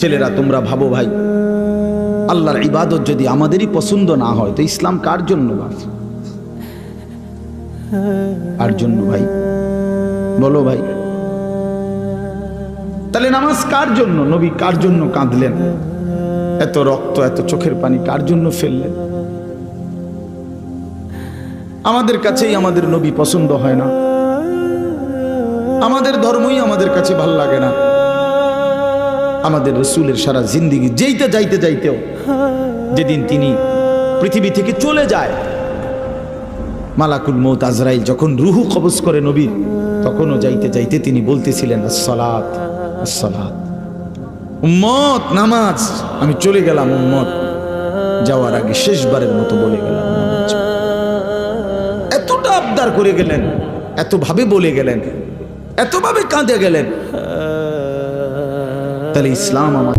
ছেলেরা তোমরা ভাবো ভাই, আল্লাহর ইবাদত যদি আমাদেরই পছন্দ না হয় তো ইসলাম কার জন্য? কার জন্য ভাই বলো ভাই? তাহলে নামাজ কার জন্য? নবী কার জন্য কাঁদলেন? এত রক্ত, এত চোখের পানি কার জন্য ফেললেন? আমাদের কাছেই আমাদের নবী পছন্দ হয় না, আমাদের ধর্মই আমাদের কাছে ভাল লাগে না। আমাদের রাসূলের সারা জিন্দেগি যেতে যাইতে যাইতেও যেদিন তিনি পৃথিবী থেকে চলে যায়, মালাকুল মউত আজরাইল যখন রুহু কবজ করে নবীর, তখনও যাইতে যাইতে তিনি বলতেছিলেন আসসালাত আসসালাত। উম্মত নামাজ, আমি চলে গেলাম উম্মত, যাওয়ার আগে শেষবারের মতো বলে গেলাম। এতটা আবদার করে গেলেন, এতভাবে বলে গেলেন, এতভাবে কাঁদে গেলেন। তাহলে ইসলাম আমার